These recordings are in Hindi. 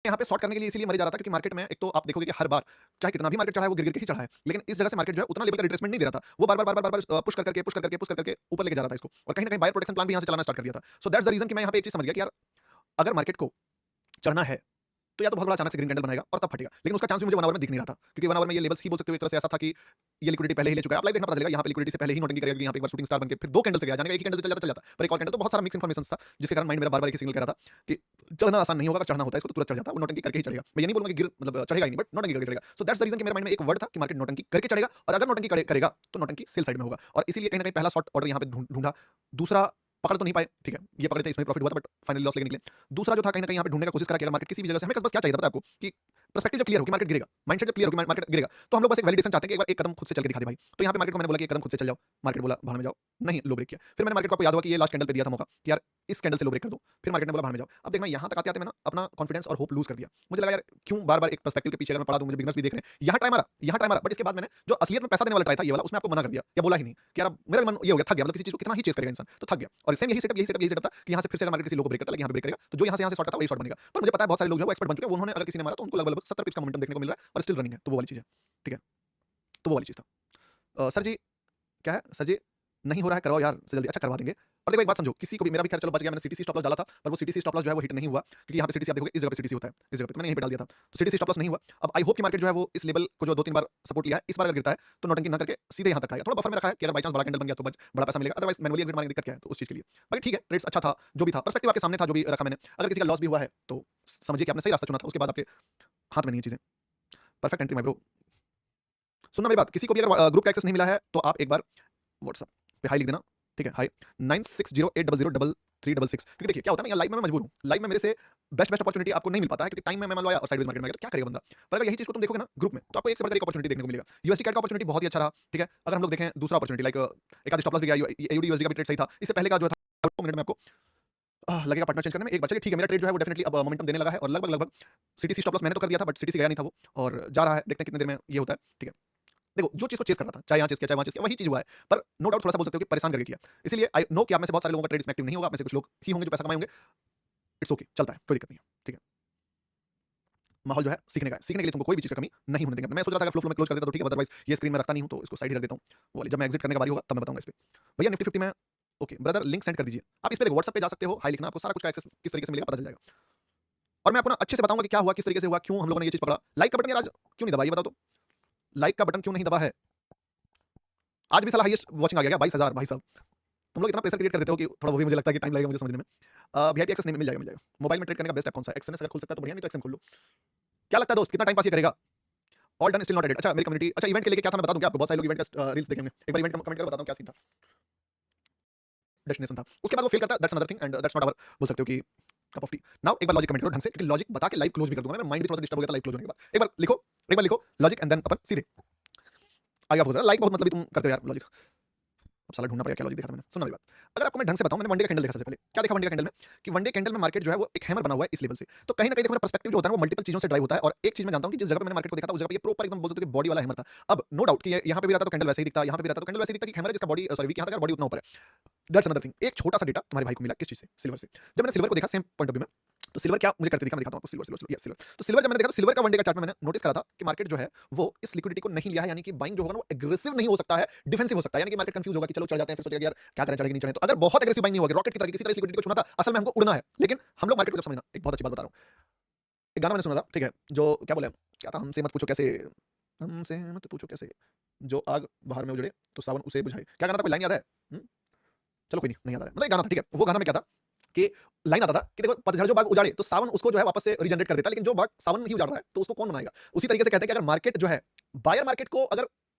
यहाँ पे शॉर्ट करने के लिए इसीलिए मरी जा रहा था क्योंकि मार्केट में एक तो आप देखोगे कि हर बार चाहे कितना भी मार्केट चढ़ा है वो गिर गिर के ही चढ़ा है, लेकिन इस जगह से मार्केट जो है उतना लेवल का रिट्रेसमेंट नहीं दे रहा था। वो बार बार पुश कर करके ऊपर लेके जा रहा था इसको, और कहीं ना कहीं बायर प्रोटेक्शन प्लान भी यहाँ से चलाना स्टार्ट कर दिया था। सो दैट्स द रीजन कि मैं यहाँ पे एक चीज समझ गया कि यार अगर मार्केट को चढ़ना है तो या तो बहुत बड़ा अचानक से ग्रीन कैंडल बनाएगा और तब फटेगा, लेकिन उसका चांस भी मुझे 1 आवर में दिख नहीं रहा था क्योंकि 1 आवर में ये लेवल्स ही बोल सकते हो एक तरह से ऐसा था कि ये लिक्विडिटी पहले ही ले चुका है। आप लाइव देखना पता चलेगा यहाँ पे लिक्विडिटी से पहले ही नोटिंग करेगा कि यहाँ पे एक बार शूटिंग स्टार बनके फिर 2 कैंडल से गया, जाने का एक ही कैंडल से चल जाता पर एक और कैंडल, तो बहुत सारा मिक्स इन्फॉर्मेशन था जिसके कारण माइंड मेरा बार-बार एक ही सिग्नल कह रहा था कि चढ़ना आसान नहीं होगा, अगर चढ़ना होता है इसको तो तुरंत चढ़ जाता, वो नोटंकी करके ही चढ़ेगा। मैं ये नहीं बोलूंगा कि गिर मतलब चढ़ेगा ही नहीं, बट नोटंकी करके चढ़ेगा। सो दैट्स द रीजन कि मेरे माइंड में एक वर्ड था कि मार्केट नोटंकी करके चढ़ेगा, और अगर नोटंकी करेगा तो नोटंकी सेल साइड में होगा, और इसीलिए कहीं ना कहीं पहला शॉर्ट ऑर्डर यहाँ पे ढूंढा। दूसरा पकड़ तो नहीं पाए, ठीक है, ये पकड़े थे इसमें प्रॉफिट हुआ था बट फाइनली लॉस लेके निकले। दूसरा जो था कहीं ना कहीं यहाँ पे ढूंढने का कोशिश करा कि अगर मार्केट किसी भी जगह से, हमें बस क्या चाहिए था पता है आपको कि पर्सपेक्टिव जब क्लियर हो कि मार्केट गिरेगा, माइंडसेट जब क्लियर हो कि मार्केट गिरेगा, तो हम लोग बस एक वैलिडेशन चाहते हैं कि एक बार एक कदम खुद से चल के दिखा दे भाई। तो यहाँ पे मार्केट को मैंने बोला कि एक कदम खुद से चल जाओ, मार्केट बोला भाड़ में जाओ, नहीं लो ब्रेक किया। फिर मैंने मार्केट को, आपको याद होगा कि ये लास्ट कैंडल पे दिया था मौका कि यार इस कैंडल से लो ब्रेक कर दो, फिर मार्केट ने बोला भाड़ में जाओ। अब देखना यहाँ तक आते आते मैं ना अपना कॉन्फिडेंस और होप लूज कर दिया। मुझे लगा यार क्यों बार बार एक पर्सपेक्टिव के पीछे अगर मैं पड़ा दूं, मुझे बिगनर्स भी देख रहे हैं, यहाँ ट्राई मारा, बट इसके बाद मैंने जो असलियत में पैसा देने वाला ट्राई था ये वाला, उसमें आपको मना कर दिया या बोला ही नहीं कि यार मेरा मन ये हो गया, थक गया, मतलब किसी चीज को कितना ही चेस करेगा इंसान, तो थक गया। और सेम यही सेटअप था कि यहाँ से फिर से अगर मार्केट किसी लो को ब्रेक करता है, यहाँ पे ब्रेक करेगा तो जो यहाँ से शॉर्ट था वही शॉर्ट बनेगा। पर मुझे पता है बहुत सारे लोग जो है वो एक्सपर्ट बन चुके हैं, उन्होंने अगर किसी ने मारा तो उनको लगभग 70 पिप्स का मोमेंटम देखने को मिल रहा है और स्टिल रनिंग है, तो वो वाली चीज है। ठीक है, तो वो वाली चीज था। सर जी क्या है सर जी, नहीं हो रहा है करवाओ यार से जल्दी, अच्छा करवा देंगे। और देखो एक बात समझो, किसी को भी, मेरा भी खैर चलो बच गया, मैंने सीटीसी स्टॉप लॉस डाला था पर वो सीटीसी स्टॉप लॉस जो है वो हिट नहीं हुआ क्योंकि यहाँ पे सीटीसी आप देखोगे इस जगह पे सीटीसी होता है, इस जगह पे तो मैंने यहीं पे डाल दिया था, तो सीटीसी स्टॉप लॉस नहीं हुआ। अब आई होप कि मार्केट जो है वो इस लेवल को जो 2-3 बार सपोर्ट लिया है, इस बार अगर गिरता है तो नोटंकी ना करके सीधे यहाँ तक आएगा। थोड़ा बफर में रखा है कि अगर बाई चांस बड़ा कैंडल बन गया तो बड़ा पैसा मिलेगा, अदरवाइज मैनुअली एग्जिट मारने की दिक्कत क्या है, तो उस चीज के लिए बाकी ठीक है। ट्रेड्स अच्छा था, जो भी था पर्सपेक्टिव आपके सामने था, जो भी रखा मैंने। अगर किसी का लॉस भी हुआ है तो समझिए कि आपने सही रास्ता चुना था, उसके बाद आपके हाथ में नहीं है चीजें। Perfect entry my bro. सुनना मेरी बात, किसी को भी अगर ग्रुप का एक्सेस नहीं मिला है तो आप एक बार व्हाट्सएप पे हाई लिख देना, ठीक है, हाई 9608003366, क्योंकि देखिए क्या होता है ना, यहाँ लाइव में मैं मजबूर हूँ, लाइव में मेरे से बेस्ट अपॉर्चुनिटी आपको नहीं मिल पाता है क्योंकि टाइम में मैं मान लो आया और साइडवेज मार्केट में गया तो क्या करेगा बंदा। पर अगर यही चीज को तुम देखोगे ना ग्रुप में तो आपको एक से बढ़कर एक अपॉर्चुनिटी देखने को मिलेगा। यूएसडी कैट का अपॉर्चुनिटी बहुत ही अच्छा रहा, ठीक है। अगर हम लोग देखें दूसरा अपॉर्चुनिटी लाइक एक आध स्टॉप लॉस भी गया, एयूडी यूएसडी का भी ट्रेड सही था, इससे पहले का जो था 2 मिनट में आपको लगेगा पार्टनर चेंज करने में एक बच्चे, ठीक है, मेरा ट्रेड जो है वो डेफिनेटली अब मोमेंटम देने लगा है और लगभग सीटीसी स्टॉप लॉस मैंने तो कर दिया था बट सीटीसी गया नहीं था वो, और जा रहा है, देखते हैं कितनी देर में ये होता है, ठीक है। देखो जो चीज़ को चेस कर रहा था, चाहे यहाँ चेस किया, चाहे वहाँ चेस किया, वही चीज़ हुआ है। पर नो डाउट थोड़ा-सा बोल सकते हो कि परेशान करके किया। इसीलिए आई नो कि आप में से बहुत सारे लोगों का ट्रेड इसमें एक्टिव नहीं होगा, आप में से कुछ लोग ही होंगे जो पैसा कमाए होंगे। इट्स ओके, चलता है, कोई दिक्कत नहीं है, ठीक है। माहौल जो है सीखने का है, सीखने के लिए तुमको कोई भी चीज़ का कमी नहीं होने देंगे। मैं सोच रहा था अगर फ्लो में क्लोज कर देता तो ठीक है, अदरवाइज़ ये स्क्रीन में रखता नहीं हूँ तो इसको साइड ही रख देता हूँ। वो वाली जब मैं एग्जिट करने का बारी होगा तब मैं बताऊँगा इस पे। भैया निफ्टी 50 में ओके ब्रदर लिंक सेंड कर दीजिए। आप इस पे देखो व्हाट्सएप पे जा सकते हो, हाय लिखना, आपको सारा कुछ का एक्सेस किस तरीके से मिलेगा पता चल जाएगा। और मैं आपको ना अच्छे से बताऊँगा कि क्या हुआ, किस तरीके से हुआ, क्यों हम लोगों ने ये चीज़ पकड़ा। लाइक का बटन यार आज क्यों नहीं दबा, ये बताओ तो? लाइक का बटन क्यों नहीं दबा है? आज भी साला हाईएस्ट वॉचिंग आ गया क्या 22,000 भाई साहब। तुम लोग इतना प्रेशर क्रिएट कर देते हो कि थोड़ा वो भी मुझे लगता है कि टाइम लगेगा मुझे समझने में। वीआईपी एक्सेस नहीं मिल जाएगा, मिल जाएगा। मोबाइल में ट्रेड करने का बेस्ट ऐप कौन सा है? एक्सएनएस अगर खुल सकता है तो बढ़िया, नहीं तो एक्सएम खोल लो। क्या लगता है दोस्त कितना टाइम पास ये करेगा? All done still not edit. अच्छा मेरी कम्युनिटी, अच्छा इवेंट के लिए क्या था मैं बता दूं क्या आपको? बहुत सारे लोग इवेंट का रील्स देखेंगे। एक बार इवेंट का कमेंट करके बताता हूं क्या सीन था। डेस्टिनेशन था। उसके बाद वो फेल करता है, that's another thing and that's not our, बोल सकते हो कि कप ऑफ टी। नाउ एक बार लॉजिक कमेंट करो ढंग से, क्योंकि लॉजिक बता के लाइव क्लोज भी कर दूंगा मैं। माइंड भी थोड़ा सा डिस्टर्ब हो गया था लाइव क्लोज होने के बाद। एक बार लिखो लॉजिक एंड देन अपन सीधे आगे आप हो जाएगा। लाइक बहुत मतलब तुम करते हो यार लॉजिक। अब साला ढूंढना पड़ेगा क्या लॉजिक देखा था मैंने। सुनना मेरी बात, अगर आपको मैं ढंग से बताऊं, मैंने वन डे का कैंडल देखा सबसे पहले। क्या देखा वन डे का कैंडल में कि वन डे कैंडल में मार्केट जो है वो एक हैमर बना हुआ है इस लेवल से। तो कहीं ना कहीं देखो मेरा पर्सपेक्टिव जो होता है वो मल्टीपल चीजों से ड्राइव होता है। और एक चीज मैं जानता हूं कि जिस जगह पे मैंने मार्केट को देखा था उस जगह पे ये प्रॉपर एकदम बोल सकते हो कि बॉडी वाला हैमर था। अब नो डाउट कि यहाँ पे भी रहता तो कैंडल वैसे ही दिखता, यहाँ पे भी रहता तो कैंडल वैसे ही दिखता कि हैमर है जिसका बॉडी सॉरी वीक, यहाँ तक बॉडी उतना ऊपर है। That's another thing. एक छोटा सा डेटा तुम्हारे भाई को मिला किस चीज से? सिल्वर से। जब मैंने सिल्वर को देखा सेम पॉइंट ऑफ व्यू में, तो सिल्वर क्या मुझे करके दिखा, मैं दिखाता हूं आपको। Silver yes silver. तो सिल्वर जब मैंने देखा तो सिल्वर का वन डे का चार्ट में मैंने नोटिस करा था कि मार्केट जो है वो इस लिक्विडिटी को नहीं लिया है, यानी कि बाइंग जो होगा ना वो एग्रेसिव नहीं हो सकता है, डिफेंसिव हो सकता है। यानी कि मार्केट कंफ्यूज होगा कि चलो चढ़ जाते हैं, फिर सोचेगा यार क्या करें, चढ़ेगी नहीं चढ़े। तो अगर बहुत एग्रेसिव बाइंग नहीं होगी, रॉकेट की तरह किसी तरह लिक्विडिटी को छूना था, असल में हमको उड़ना है। लेकिन हम लोग मार्केट को जब समझना, एक बहुत अच्छी बात बता रहा हूं। एक गाना मैंने सुना था, ठीक है, जो क्या बोले, क्या था, हमसे मत पूछो कैसे, हमसे मत पूछो कैसे, जो आग बाहर में उजड़े तो सावन उसे बुझाए। क्या गाना था, कोई लाइन याद है? हम्म? चलो कोई नहीं याद आ रहा है, मतलब एक गाना था, ठीक है। वो गाना में क्या था कि लाइन आता था कि देखो पतझड़ जो बाग उजाड़े तो सावन उसको जो है वापस से रीजनरेट कर देता है, लेकिन जो बाग सावन ही उजाड़ रहा है तो उसको कौन बनाएगा? उसी तरीके से कहते हैं कि अगर मार्केट जो है बायर मार्केट को अगर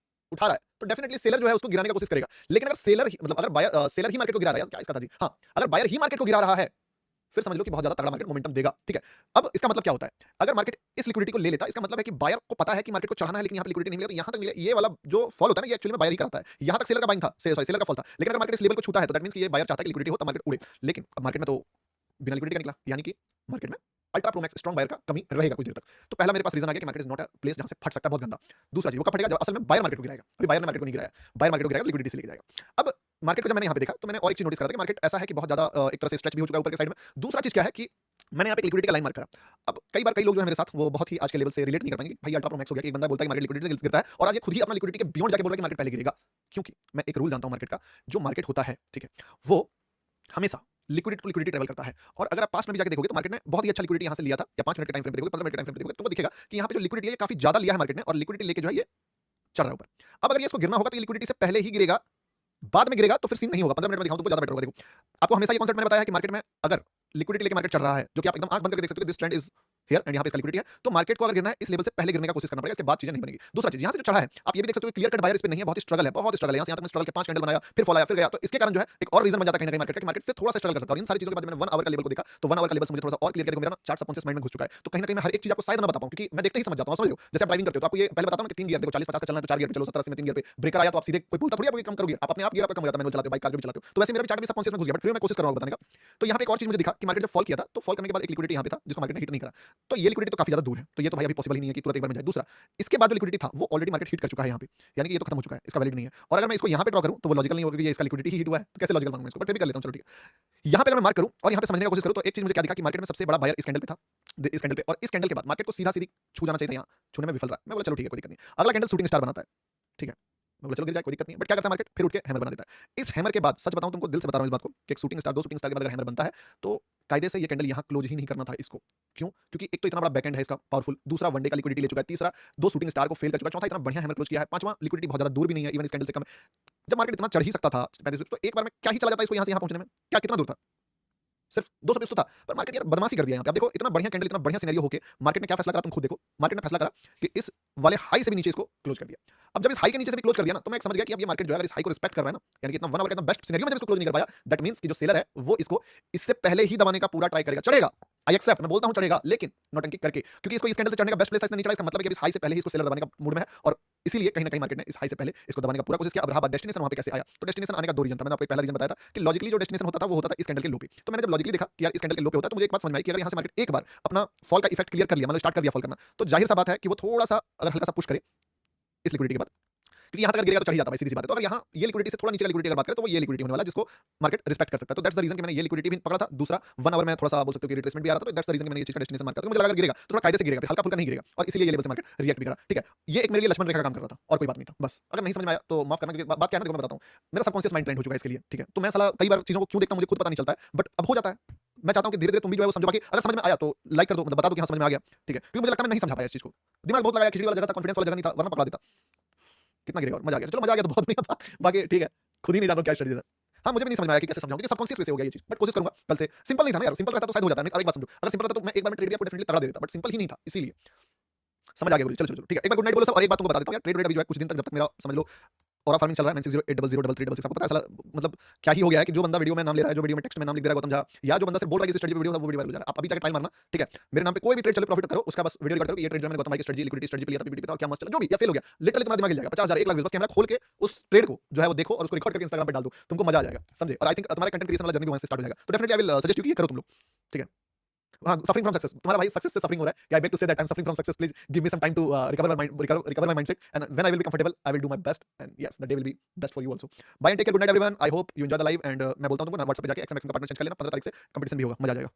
उठा रहा है तो डेफिनेटली सेलर जो है उसको गिराने की कोशिश करेगा। लेकिन अगर सेलर ही मतलब अगर बायर सेलर ही मार्केट को गिरा रहा है, क्या इसका था जी, हाँ, अगर बायर ही मार्केट को गिरा रहा है फिर समझ लो कि बहुत ज्यादा तगड़ा मार्केट मोमेंटम देगा, ठीक है। अब इसका मतलब क्या होता है? अगर मार्केट इस लिक्विडिटी को ले लेता, इसका मतलब है कि बायर को पता है कि मार्केट को चढ़ाना है, लेकिन यहाँ पे लिक्विडिटी नहीं मिलेगा, तो यहाँ तक मिले, ये वाला जो फॉल होता है ना, ये एक्चुअली में बायर ही कराता है। यहाँ तक सेलर का बाइंग था, सॉरी सेलर का फॉल था। लेकिन अगर मार्केट इस लेवल को छूता है तो दैट मींस कि ये बायर चाहता है कि लिक्विडिटी हो तब मार्केट उड़े। लेकिन अब मार्केट में तो बिना लिक्विडिटी का निकला, यानी कि मार्केट में ultra pro max strong buyer का कमी रहेगा कुछ देर तक। तो पहला मेरे पास रीजन आ गया कि market is not a place जहां से फट सकता है बहुत गंदा। दूसरा चीज वो कब फटेगा? जब असल में बायर मार्केट को गिराएगा। अभी बायर ने मार्केट को नहीं गिराया, बायर मार्केट को गिराएगा, लिक्विडिटी से लेके जाएगा। अब मार्केट को जब मैंने यहाँ पे देखा तो मैंने और एक चीज नोटिस करा था कि मार्केट ऐसा है कि बहुत ज्यादा एक तरह से स्ट्रेच भी हो चुका है ऊपर के साइड में। दूसरा चीज क्या है कि मैंने यहाँ पे एक लिक्विडिटी का लाइन मार्क करा। अब कई बार कई लोग जो है मेरे साथ वो बहुत ही आज के लेवल से रिलेट नहीं कर पाएंगे कि भाई अल्ट्रा प्रो मैक्स हो गया कि एक बंदा बोलता है कि मार्केट लिक्विडिटी से गिरता है और आज ये खुद ही अपना लिक्विडिटी के बियॉन्ड जाके बोल रहा है कि मार्केट पहले गिरेगा। क्योंकि मैं एक रूल जानता हूँ मार्केट का, जो मार्केट होता है, ठीक है, वो हमेशा लिक्विडिटी टू लिक्विडिटी ट्रैवल करता है। और अगर आप पास्ट में भी जाके देखोगे तो मार्केट ने बहुत ही अच्छा लिक्विडिटी यहाँ से लिया था, या 5 मिनट के टाइम फ्रेम पे देखोगे, 15 मिनट के टाइम फ्रेम पे देखोगे, तुमको दिखेगा कि यहाँ पे जो लिक्विडिटी है काफी ज्यादा लिया है मार्केट ने, और लिक्विडिटी लेके जो है ये चल रहा है ऊपर। अब अगर ये इसको गिरना होगा तो ये लिक्विडिटी से पहले ही गिरेगा, बाद में गिरेगा तो फिर सीन नहीं होगा। 15 मिनट में दिखाऊं तो ज्यादा बेटर होगा। देखो, आपको हमेशा ये कॉन्सेप्ट मैंने बताया है कि मार्केट में अगर लिक्विडिटी लेके मार्केट चल रहा है, जो कि आप एकदम आंख बंद करके देख सकते हो, this trend is here and यहाँ पे इसका लिक्विडिटी है, तो मार्केट को अगर गिरना है इस लेवल से पहले गिरने का कोशिश करना पड़ेगा, इसके बाद चीजें नहीं बनेगी। दूसरा चीज, यहाँ से जो चढ़ा है आप ये भी देख सकते हो, क्लियर कट बायर इस पे नहीं है, बहुत स्ट्रगल है, बहुत स्ट्रगल है। यहाँ से यहाँ तक स्ट्रगल के 5 कैंडल बनाया, फिर फॉल आया, फिर गया, तो इसके कारण जो है एक और रीजन बन जाता है कहीं ना कहीं मार्केट का कि मार्केट फिर थोड़ा सा स्ट्रगल कर सकता है। और इन सारी चीजों के बाद मैंने 1 आवर का लेवल को देखा, तो 1 आवर का लेवल से मुझे थोड़ा सा और क्लियर करके मेरा ना चार्ट सबकॉन्शियस माइंड में घुस चुका है। तो कहीं ना कहीं मैं हर एक चीज आपको शायद ना बता पाऊं, क्योंकि मैं देखते ही समझ जाता हूं, समझ रहे हो? जैसे आप ड्राइविंग करते हो तो आपको ये पहले बताता हूं कि 3 गियर देखो, 40-50 का चलना है तो 4 गियर पे चलो, 70-80 में 3 गियर पे ब्रेकर आया तो आप सीधे, कोई बोलता थोड़ी आपको कम करोगे, आप अपने आप गियर आपका कम हो जाता है, मैनुअल चलाते हो, बाइक कार जो भी चलाते हो। तो वैसे मेरा भी चार्ट भी सबकॉन्शियस में घुस गया, बट फिर मैं कोशिश कर रहा हूं बताने का। तो यहाँ पे एक और चीज मुझे दिखा कि मार्केट जब फॉल किया था, तो फॉल करने के बाद एक लिक्विडिटी यहाँ पे था जिसको मार्केट ने हिट नहीं करा। तो ये लिक्विडिटी तो काफी ज्यादा दूर है, तो ये तो भाई अभी पॉसिबल ही नहीं है कि तुरंत एक बार में जाए। दूसरा, इसके बाद जो लिक्विडिटी था वो ऑलरेडी मार्केट हिट कर चुका है यहाँ पे, यानी कि ये तो खत्म हो चुका है, इसका वैलिड नहीं है। और अगर मैं इसको यहाँ पे ड्रॉ करूँ तो वो लॉजिकल नहीं होगा कि ये इसका लिक्विडिटी ही हिट हुआ है, तो कैसे लॉजिकल बनूंगा इसको, बट फिर भी कर लेता हूँ, चलो ठीक है। यहाँ पे अगर मैं मार्क करूँ और यहाँ पे समझने की कोशिश करूँ तो एक चीज मुझे क्या दिखा कि मार्केट में सबसे बड़ा बायर इस कैंडल पे था, इस कैंडल पे, और इस कैंडल के बाद मार्केट को सीधा सीधी छू जाना चाहिए था, यहाँ छूने में विफल रहा। मैं बोला चलो ठीक है, कोई दिक्कत नहीं। अगला कैंडल शूटिंग स्टार बनाता है, ठीक है, मैं बोला चलो गिर जाए, कोई दिक्कत नहीं। बट क्या करता है मार्केट, फिर उठ के हैमर बना देता है। इस हैमर के बाद सच बताऊं तुमको, दिल से बता रहा हूं इस बात को, कि एक शूटिंग स्टार, 2 शूटिंग स्टार के बाद अगर हैमर बनता है तो कायदे से ये कैंडल यहाँ क्लोज ही नहीं करना था इसको। क्यों? क्योंकि एक तो इतना बड़ा बैकएंड है इसका पावरफुल, दूसरा वन डे का लिक्विडिटी ले चुका है, तीसरा 2 शूटिंग स्टार को फेल कर चुका है, चौथा इतना बढ़िया हैमर क्लोज किया है, पांचवा लिक्विडिटी बहुत ज्यादा दूर भी नहीं है, इवन इस कैंडल से कम है। जब मार्केट इतना चढ़ ही सकता था 35 तो एक बार में क्या ही चला जाता इसको यहाँ से यहाँ पहुंचने में, क्या कितना दूर था? सिर्फ 200 पिप्स तो था, पर मार्केट यार बदमाशी कर दिया यहाँ पे। अब देखो, इतना बढ़िया कैंडल, इतना बढ़िया सिनेरियो होके मार्केट ने क्या फैसला करा, तुम खुद देखो। मार्केट ने फैसला करा कि इस वाले हाई से भी नीचे इसको क्लोज कर दिया। अब जब इस हाई के नीचे से भी क्लोज कर दिया ना, तो मैं एक समझ गया कि अब ये मार्केट जो है अगर इस हाई को रिस्पेक्ट कर रहा है ना, यानी कि इतना 1 आवर का इतना बेस्ट सिनेरियो में जब इसको क्लोज नहीं कर पाया, दैट मींस कि जो सेलर है वो इसको इससे पहले ही दबाने का पूरा ट्राई करेगा। चढ़ेगा, आई एक्सेप्ट, मैं बोलता हूं चढ़ेगा, लेकिन नौटंकी करके, क्योंकि इसको इस कैंडल से चढ़ने का बेस्ट प्लेस था, इसने नहीं चढ़ा, इसका मतलब है कि इस हाई से पहले ही इसको सेलर दबाने का मूड में है, और इसीलिए कहीं ना कहीं मार्केट ने इस हाई से पहले इसको दबाने का पूरा कोशिश किया। अब रहा बात डेस्टिनेशन, वहां पे कैसे आया, तो डेस्टिनेशन आने का 2 रीजन था। मैंने आपको पहला रीजन बताया था कि लॉजिकली जो डेस्टिनेशन होता था वो होता था इस कैंडल के लो पे। तो मैंने जब लॉजिकली देखा कि यार इस कैंडल के लो पे होता है, तो मुझे एक बात समझ में आई कि अगर यहाँ से मार्केट एक बार अपना फॉल का इफेक्ट क्लियर कर लिया, मतलब स्टार्ट कर दिया फॉल करना, तो जाहिर सा बात है कि वो थोड़ा सा अगर हल्का सा पुश करे इस लिक्विडिटी के बाद, क्योंकि यहाँ तक अगर गिरेगा तो चढ़ ही जाता है, सीधी सी बात है। तो अगर यहाँ ये लिक्विडिटी से थोड़ा नीचे का लिक्विडिटी अगर बात करें तो वो ये लिक्विडिटी होने वाला है जिसको मार्केट रिस्पेक्ट कर सकता है। तो दैट्स द रीजन कि मैंने ये लिक्विडिटी भी पकड़ा था। दूसरा, 1 आवर में थोड़ा सा बोल सकते हो कि रिट्रेसमेंट भी आ रहा था, तो दैट्स द रीजन कि मैंने ये चीज का डेस्टिनेशन मार्क किया। तो मुझे लगा अगर गिरेगा तो थोड़ा कायदे से गिरेगा, हल्का फुल्का नहीं गिरेगा, और इसीलिए ये लेवल से मार्केट रिएक्ट भी करा। ठीक है, ये एक मेरे लिए लक्ष्मण रेखा का काम कर रहा था और कोई बात नहीं था। बस अगर नहीं समझ में आया तो माफ करना, क्योंकि बात क्या है ना, देखो मैं बताता हूँ, मेरा सबकॉन्शियस माइंड ट्रेंड हो चुका है इसके लिए। ठीक है, तो मैं साला कई बार चीजों को क्यों देखता हूं मुझे खुद पता नहीं चलता है, बट अब हो जाता है। मैं चाहता हूं कि धीरे-धीरे तुम भी जो है वो समझो, बाकी अगर समझ में आया तो लाइक कर दो, मतलब बता दो कि हां समझ में आ गया। ठीक है, क्योंकि मुझे लगता है मैं नहीं समझा पाया इस चीज को। दिमाग बहुत लगाया, खिचड़ी वाला जगह था, कॉन्फिडेंस वाला जगह नहीं था, वरना पकड़ा देता। कितना गिरेगा, और मजा आ गया। चलो मजा आ गया तो बहुत नहीं, बाकी ठीक है, खुद ही नहीं जान रहा क्या स्ट्रेटजी है। हाँ, मुझे भी नहीं समझ में आया कि कैसे समझाऊं, क्योंकि सबकॉन्शियस वैसे हो गया ये चीज, बट कोशिश करूंगा कल से। सिंपल नहीं था ना यार, सिंपल रहता तो शायद हो जाता। नहीं, और एक बात समझो, अगर सिंपल रहता तो मैं एक बार में ट्रेड भी आपको डेफिनेटली तगड़ा दे देता, बट सिंपल ही नहीं था, इसीलिए समझ आ गया गुरु। चलो चलो चलो, ठीक है, एक बार गुड नाइट बोलो सब, और एक बात तुमको बता देता हूं यार, ट्रेड रेट अभी जो है कुछ दिन तक, जब तक मेरा समझ लो और फार्मिंग चल रहा है, 9608003336, आपको पता है साला, मतलब क्या ही हो गया है कि जो बंदा वीडियो में नाम ले रहा है, जो वीडियो में टेक्स्ट में नाम लिख दे रहा है गौतम झा, या जो बंदा सिर्फ बोल रहा है कि स्ट्रेटजी वीडियो, वो वीडियो वायरल हो जा रहा है। आप अभी जाके ट्राई मारना, ठीक है, मेरे नाम पे कोई भी ट्रेड चले प्रॉफिट करो, उसका बस वीडियो रिकॉर्ड करो, ये ट्रेड जो मैंने गौतम भाई की स्ट्रेटजी, लिक्विडिटी स्ट्रेटजी पे लिया था पीपीटी पे था, और क्या मस्त चला, जो भी, या फेल हो गया, लिटरली तुम्हारा दिमाग हिल जाएगा। 50,000 1 लाख व्यूज, बस कैमरा खोल के उस ट्रेड को जो है वो देखो और उसको रिकॉर्ड करके इंस्टाग्राम पे डाल दो, तुमको मजा आ जाएगा, समझे? और आई थिंक तुम्हारा कंटेंट क्रिएशन वाला जर्नी भी वहां से स्टार्ट हो जाएगा। तो definitely I will suggest you कि ये करो तुम लोग, ठीक है। हाँ, सफरिंग फ्रॉम सक्सेस, तुम्हारा भाई सक्सेस से सफरिंग हो रहा है। I beg to say that I am suffering from success, please give me some time to recover my mindset, and when I will be comfortable I will do my best, and yes the day will be best for you also. Bye and take care, good night everyone, I hope you enjoy the live, and मैं बोलता हूं तुमको ना, व्हाट्सएप पे जाके एक्सएमएक्स का पार्टनर चेंज कर लेना, 15 तारीख से कंपटीशन भी होगा, मजा आ जाएगा।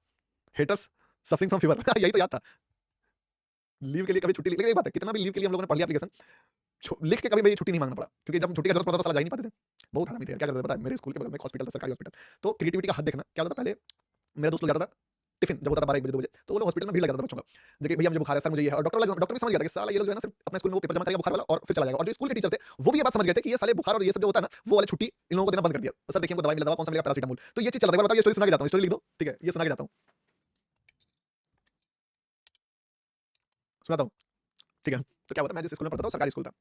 हेटर्स सफरिंग फ्रॉम फीवर यही तो याद था। लीव के लिए कभी छुट्टी, लेकिन एक बात है, कितना भी लीव के लिए हम लोगों ने पढ़ लिया एप्लीकेशन, लिख के कभी भी छुट्टी नहीं मांगना पड़ा, क्योंकि जब छुट्टी की जरूरत पड़ता था साला जा ही नहीं पाते थे। बहुत हरामी थे यार, क्या करते थे पता है, मेरे स्कूल के बगल में एक हॉस्पिटल था, सरकारी हॉस्पिटल। तो क्रिएटिविटी का हद देखना, क्या होता था पहले, मेरा दोस्त लोग जाता था टिफिन जब होता था 12 1 बजे 2 बजे, तो वो लोग हॉस्पिटल में भीड़ लगा देता था बच्चों का, देखिए भैया मुझे बुखार है सर, मुझे ये है, और डॉक्टर भी समझ गया था कि साला ये लोग जो है ना सिर्फ अपने स्कूल में वो पेपर जमा करेगा बुखार वाला और फिर चला जाएगा। और जो स्कूल के टीचर थे वो भी ये बात समझ गए थे कि ये साले बुखार और ये सब जो होता है ना, वो वाले छुट्टी इन लोगों को देना बंद कर दिया। तो सर देखिए हमको दवाई मिला, दवा कौन सा मिलेगा, पैरासिटामोल। तो ये चीज चल रहा है, बताओ ये स्टोरी सुना के जाता हूं, स्टोरी लिख दो, ठीक है, ये सुना के जाता हूं, सुनाता हूं, ठीक है। तो क्या होता है, मैं जिस स्कूल में पढ़ता था सरकारी स्कूल था,